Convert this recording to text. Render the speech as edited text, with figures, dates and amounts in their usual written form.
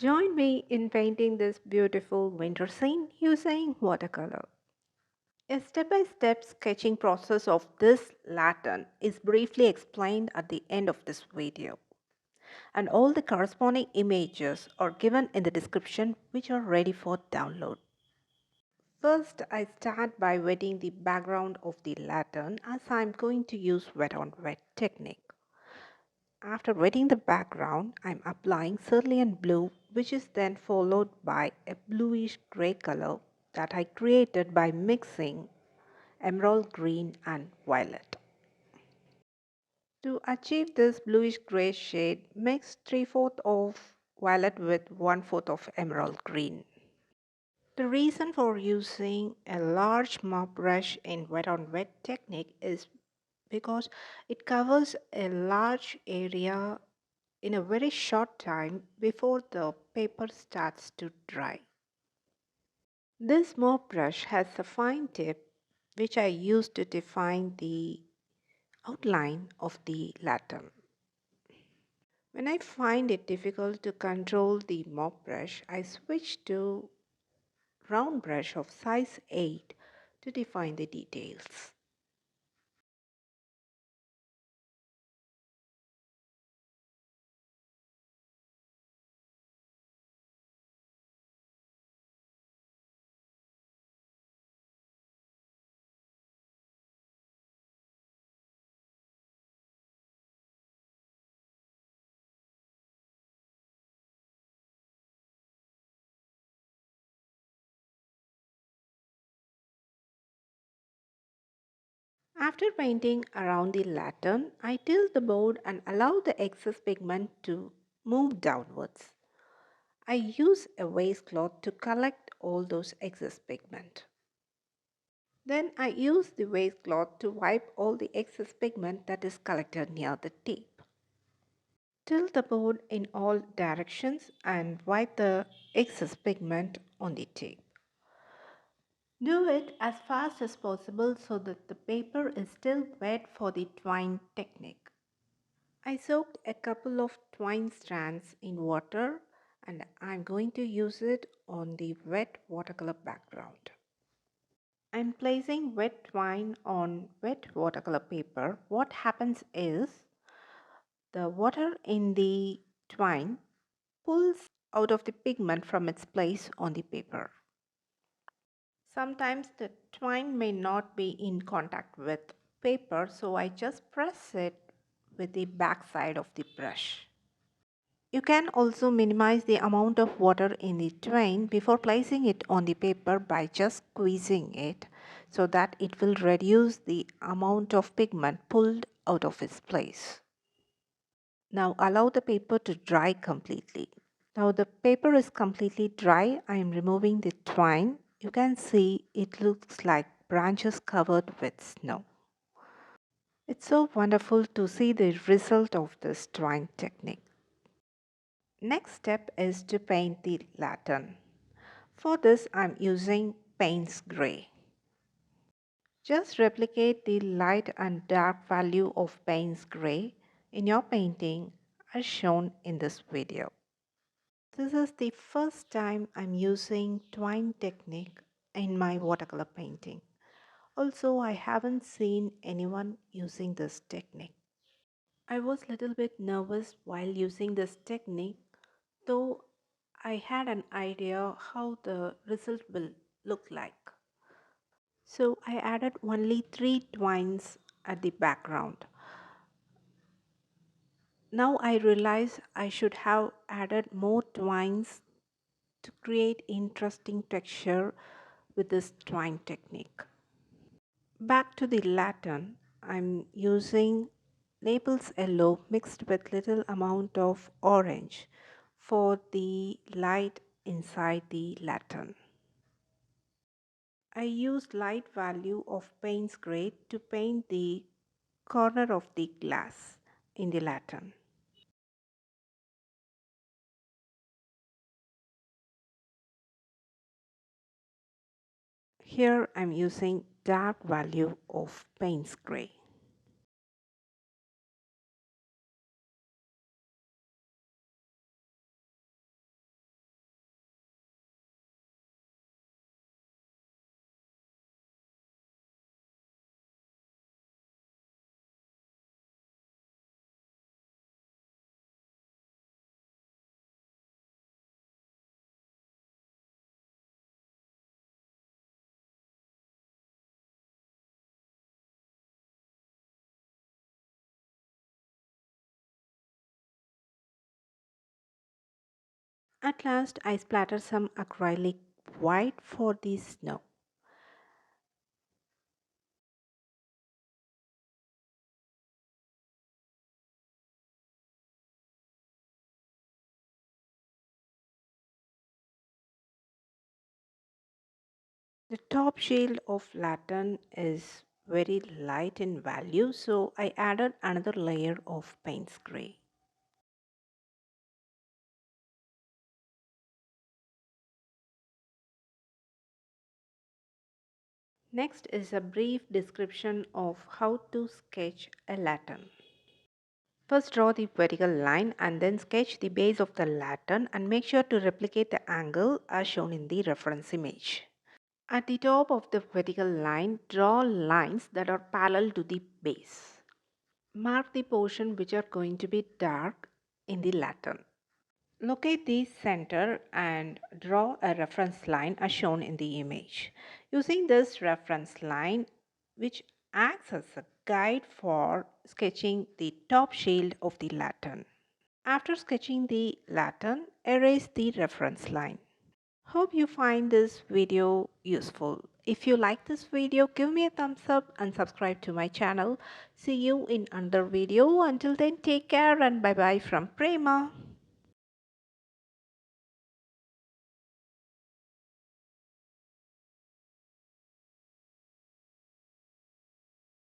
Join me in painting this beautiful winter scene using watercolor. A step-by-step sketching process of this lantern is briefly explained at the end of this video, and all the corresponding images are given in the description which are ready for download. First, I start by wetting the background of the lantern as I am going to use wet on wet technique. After wetting the background, I am applying cerulean blue, which is then followed by a bluish gray color that I created by mixing emerald green and violet. To achieve this bluish gray shade, mix 3/4 of violet with 1/4 of emerald green. The reason for using a large mop brush in wet on wet technique is because it covers a large area in a very short time before the paper starts to dry. This mop brush has a fine tip which I use to define the outline of the lantern. When I find it difficult to control the mop brush, I switch to round brush of size 8 to define the details. After painting around the lantern, I tilt the board and allow the excess pigment to move downwards. I use a waistcloth to collect all those excess pigment. Then I use the waistcloth to wipe all the excess pigment that is collected near the tip. Tilt the board in all directions and wipe the excess pigment on the tip. Do it as fast as possible so that the paper is still wet for the twine technique. I soaked a couple of twine strands in water and I'm going to use it on the wet watercolor background. I'm placing wet twine on wet watercolor paper. What happens is the water in the twine pulls out of the pigment from its place on the paper. Sometimes the twine may not be in contact with paper, so I just press it with the back side of the brush. You can also minimize the amount of water in the twine before placing it on the paper by just squeezing it so that it will reduce the amount of pigment pulled out of its place. Now allow the paper to dry completely. Now the paper is completely dry. I am removing the twine. You can see it looks like branches covered with snow. It's so wonderful to see the result of this twine technique. Next step is to paint the lantern. For this I'm using Payne's Gray. Just replicate the light and dark value of Payne's Gray in your painting as shown in this video. This is the first time I'm using twine technique in my watercolor painting. Also, I haven't seen anyone using this technique. I was a little bit nervous while using this technique, though I had an idea how the result will look like. So I added only 3 twines at the background. Now I realize I should have added more twines to create interesting texture with this twine technique. Back to the lantern, I'm using Naples yellow mixed with little amount of orange for the light inside the lantern. I used light value of Payne's Gray to paint the corner of the glass in the lantern. Here I'm using dark value of Payne's Gray. At last, I splattered some acrylic white for the snow. The top shield of lantern is very light in value, so I added another layer of Payne's grey. Next is a brief description of how to sketch a lantern. First draw the vertical line and then sketch the base of the lantern and make sure to replicate the angle as shown in the reference image. At the top of the vertical line, draw lines that are parallel to the base. Mark the portion which are going to be dark in the lantern. Locate the center and draw a reference line as shown in the image. Using this reference line, which acts as a guide for sketching the top shield of the lantern. After sketching the lantern, erase the reference line. Hope you find this video useful. If you like this video, give me a thumbs up and subscribe to my channel. See you in another video. Until then, take care and bye bye from Prema.